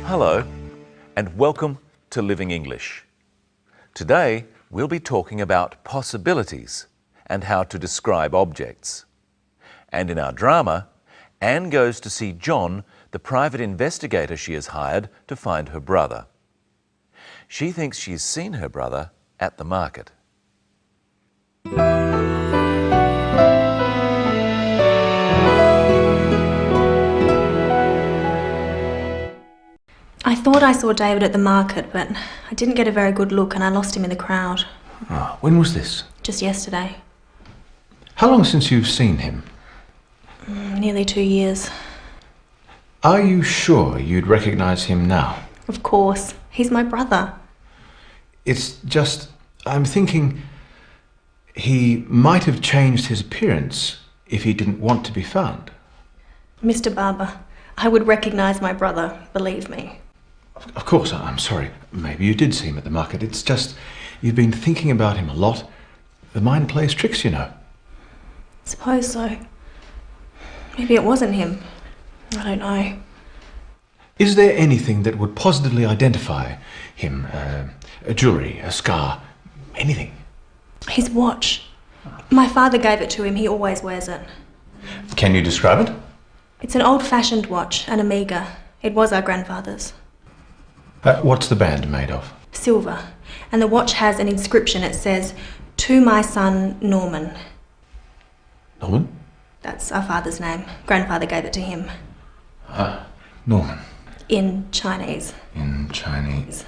Hello, and welcome to Living English. Today, we'll be talking about possibilities and how to describe objects. And in our drama, Anne goes to see John, the private investigator she has hired to find her brother. She thinks she's seen her brother at the market. I thought I saw David at the market, but I didn't get a very good look and I lost him in the crowd. Oh, when was this? Just yesterday. How long since you've seen him? Nearly 2 years. Are you sure you'd recognise him now? Of course. He's my brother. It's just, I'm thinking he might have changed his appearance if he didn't want to be found. Mr. Barber, I would recognise my brother, believe me. Of course, I'm sorry. Maybe you did see him at the market. It's just, you've been thinking about him a lot. The mind plays tricks, you know. Suppose so. Maybe it wasn't him. I don't know. Is there anything that would positively identify him? A jewellery, a scar, anything? His watch. My father gave it to him. He always wears it. Can you describe it? It's an old-fashioned watch, an Omega. It was our grandfather's. What's the band made of? Silver. And the watch has an inscription. It says, "To my son, Norman." Norman? That's our father's name. Grandfather gave it to him. Norman. In Chinese. In Chinese.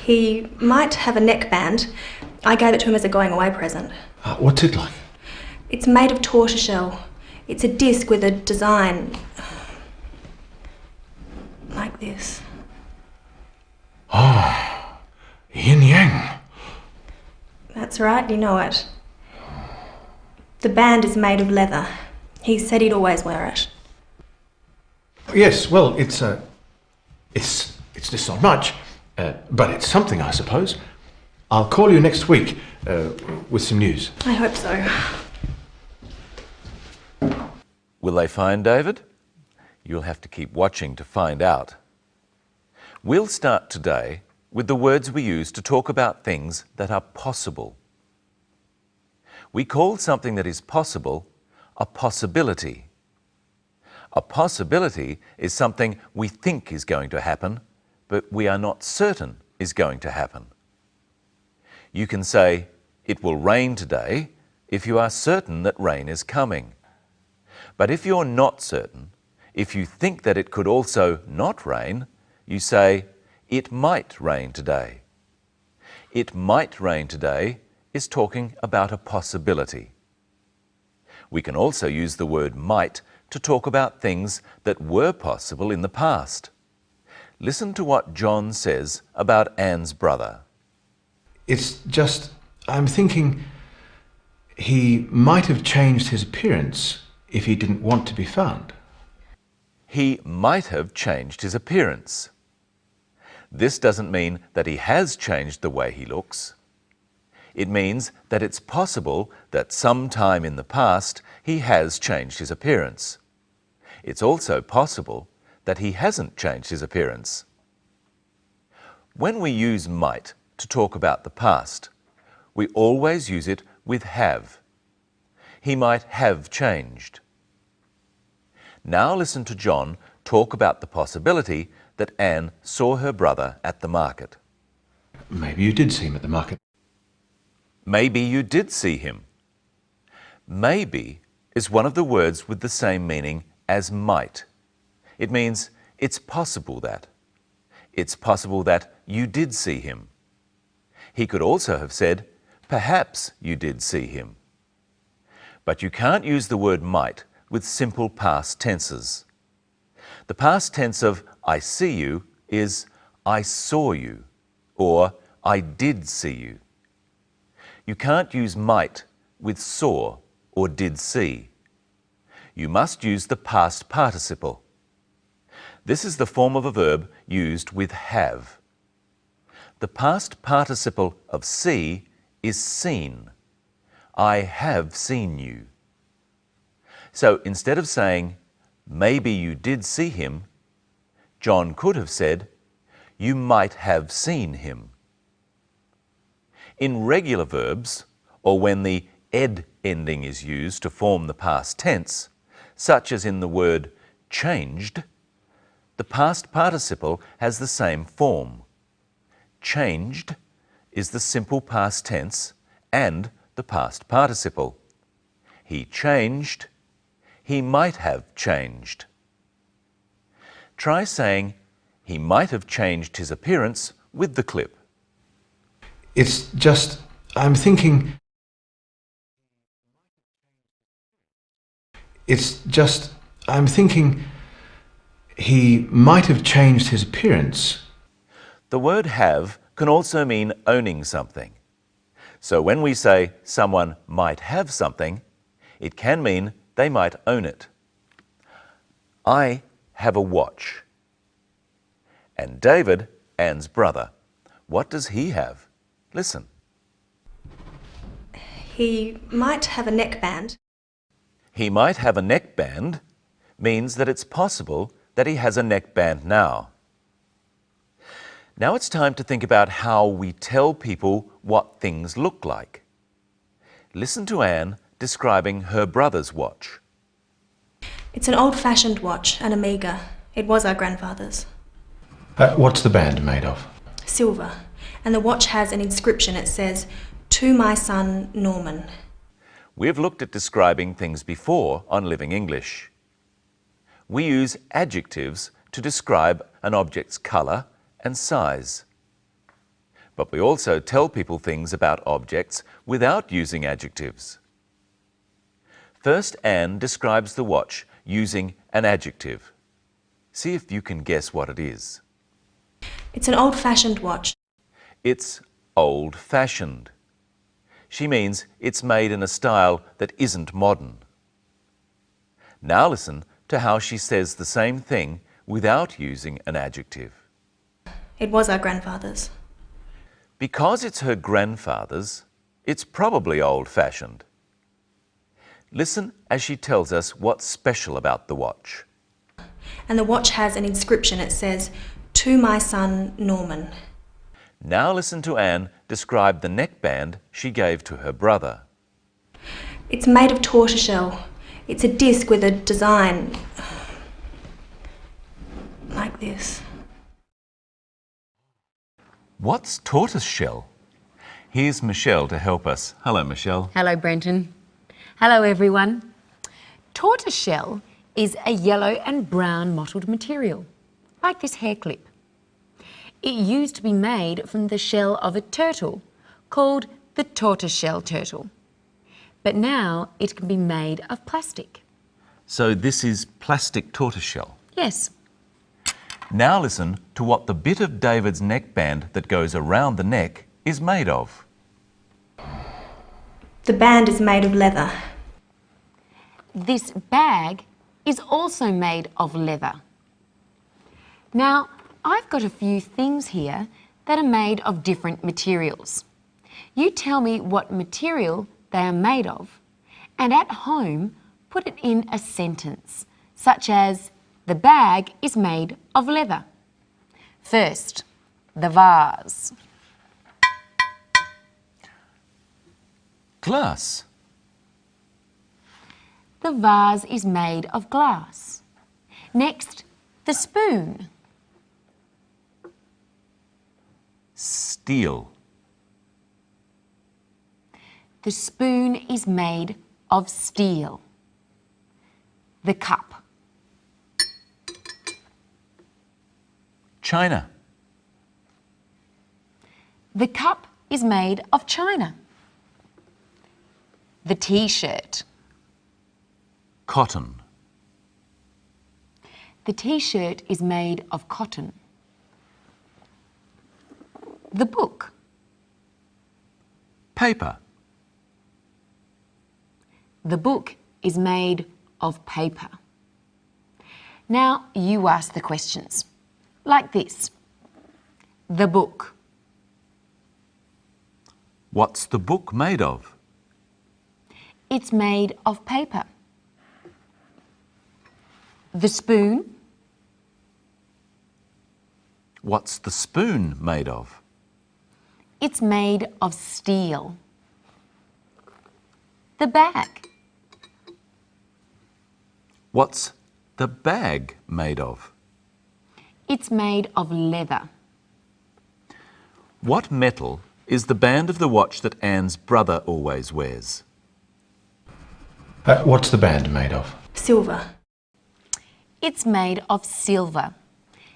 He might have a neckband. I gave it to him as a going-away present. What's it like? It's made of tortoiseshell. It's a disc with a design like this. Oh, yin yang. That's right, you know it. The band is made of leather. He said he'd always wear it. Yes, well, it's just not much, but it's something, I suppose. I'll call you next week with some news. I hope so. Will they find David? You'll have to keep watching to find out. We'll start today with the words we use to talk about things that are possible. We call something that is possible a possibility. A possibility is something we think is going to happen, but we are not certain is going to happen. You can say, "It will rain today," if you are certain that rain is coming. But if you're not certain, if you think that it could also not rain, you say, "It might rain today." "It might rain today" is talking about a possibility. We can also use the word might to talk about things that were possible in the past. Listen to what John says about Anne's brother. It's just, I'm thinking he might have changed his appearance if he didn't want to be found. He might have changed his appearance. This doesn't mean that he has changed the way he looks. It means that it's possible that sometime in the past he has changed his appearance. It's also possible that he hasn't changed his appearance. When we use might to talk about the past, we always use it with have. He might have changed. Now listen to John talk about the possibility that Anne saw her brother at the market. Maybe you did see him at the market. Maybe you did see him. Maybe is one of the words with the same meaning as might. It means it's possible that. It's possible that you did see him. He could also have said, perhaps you did see him. But you can't use the word might with simple past tenses. The past tense of I see you is I saw you or I did see you. You can't use might with saw or did see. You must use the past participle. This is the form of a verb used with have. The past participle of see is seen. I have seen you. So instead of saying, maybe you did see him, John could have said, you might have seen him. In regular verbs, or when the ed ending is used to form the past tense, such as in the word changed, the past participle has the same form. Changed is the simple past tense and the past participle. He changed. He might have changed. Try saying, he might have changed his appearance with the clip. It's just, I'm thinking... It's just, I'm thinking he might have changed his appearance. The word have can also mean owning something. So when we say someone might have something, it can mean they might own it. I have a watch. And David, Anne's brother, what does he have? Listen. He might have a neckband. He might have a neckband means that it's possible that he has a neckband now. Now it's time to think about how we tell people what things look like. Listen to Anne describing her brother's watch. It's an old-fashioned watch, an Amiga. It was our grandfather's. What's the band made of? Silver. And the watch has an inscription. It says, "To my son, Norman." We've looked at describing things before on Living English. We use adjectives to describe an object's colour and size. But we also tell people things about objects without using adjectives. First, Anne describes the watch using an adjective. See if you can guess what it is. It's an old-fashioned watch. It's old-fashioned. She means it's made in a style that isn't modern. Now listen to how she says the same thing without using an adjective. It was our grandfather's. Because it's her grandfather's, it's probably old-fashioned. Listen as she tells us what's special about the watch. And the watch has an inscription. It says, "To my son, Norman." Now listen to Anne describe the neckband she gave to her brother. It's made of tortoiseshell. It's a disc with a design like this. What's tortoiseshell? Here's Michelle to help us. Hello, Michelle. Hello, Brenton. Hello, everyone. Tortoiseshell is a yellow and brown mottled material, like this hair clip. It used to be made from the shell of a turtle called the tortoiseshell turtle. But now it can be made of plastic. So this is plastic tortoiseshell. Yes. Now listen to what the bit of David's neckband that goes around the neck is made of. The band is made of leather. This bag is also made of leather. Now, I've got a few things here that are made of different materials. You tell me what material they are made of, and at home, put it in a sentence, such as, the bag is made of leather. First, the vase. Glass. The vase is made of glass. Next, the spoon. Steel. The spoon is made of steel. The cup. China. The cup is made of china. The T-shirt. Cotton. The T-shirt is made of cotton. The book. Paper. The book is made of paper. Now you ask the questions, like this. The book. What's the book made of? It's made of paper. The spoon. What's the spoon made of? It's made of steel. The bag. What's the bag made of? It's made of leather. What metal is the band of the watch that Anne's brother always wears? What's the band made of? Silver. It's made of silver.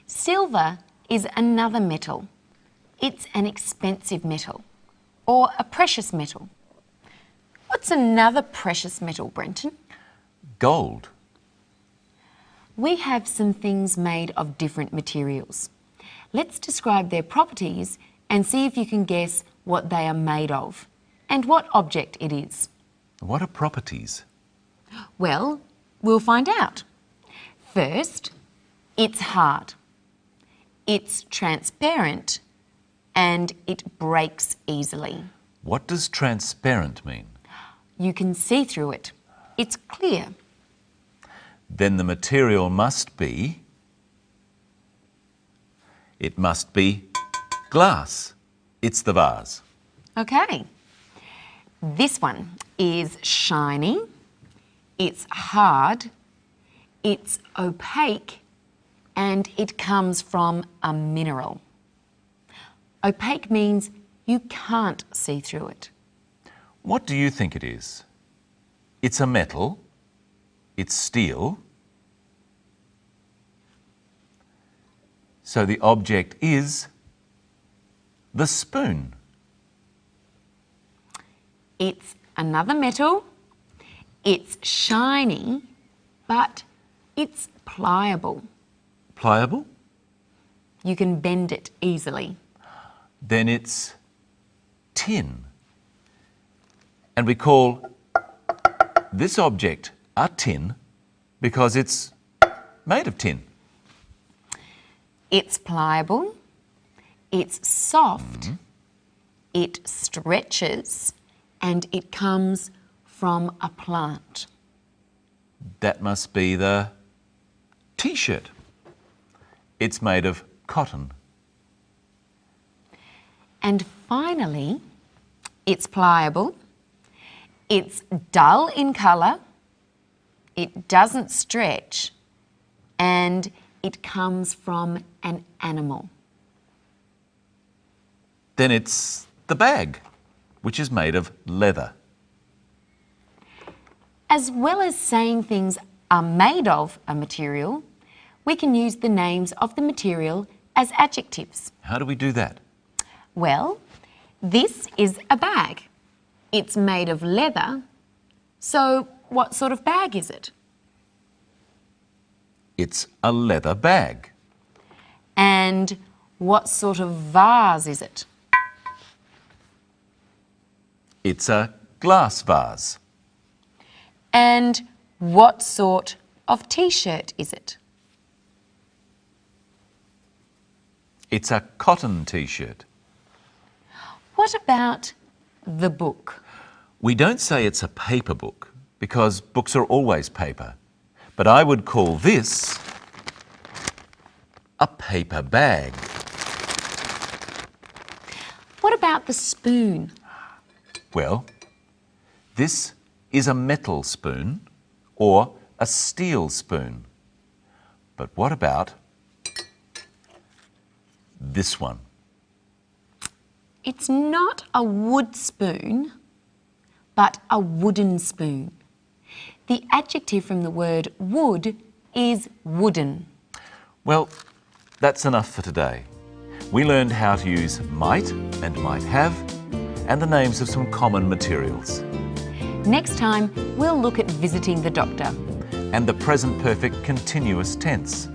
Silver is another metal. It's an expensive metal, or a precious metal. What's another precious metal, Brenton? Gold. We have some things made of different materials. Let's describe their properties and see if you can guess what they are made of and what object it is. What are properties? Well, we'll find out. First, it's hard, it's transparent, and it breaks easily. What does transparent mean? You can see through it. It's clear. Then the material must be... It must be glass. It's the vase. Okay. This one is shiny, it's hard, it's opaque, and it comes from a mineral. Opaque means you can't see through it. What do you think it is? It's a metal. It's steel. So the object is the spoon. It's another metal, it's shiny, but it's pliable. Pliable? You can bend it easily. Then it's tin. And we call this object a tin because it's made of tin. It's pliable, it's soft, it stretches, and it comes from a plant. That must be the T-shirt. It's made of cotton. And finally, it's pliable, it's dull in colour, it doesn't stretch, and it comes from an animal. Then it's the bag, which is made of leather. As well as saying things are made of a material, we can use the names of the material as adjectives. How do we do that? Well, this is a bag. It's made of leather. So what sort of bag is it? It's a leather bag. And what sort of vase is it? It's a glass vase. And what sort of T-shirt is it? It's a cotton T-shirt. What about the book? We don't say it's a paper book because books are always paper. But I would call this a paper bag. What about the spoon? Well, this is a metal spoon or a steel spoon. But what about this one? It's not a wood spoon, but a wooden spoon. The adjective from the word wood is wooden. Well, that's enough for today. We learned how to use might and might have and the names of some common materials. Next time, we'll look at visiting the doctor. And the present perfect continuous tense.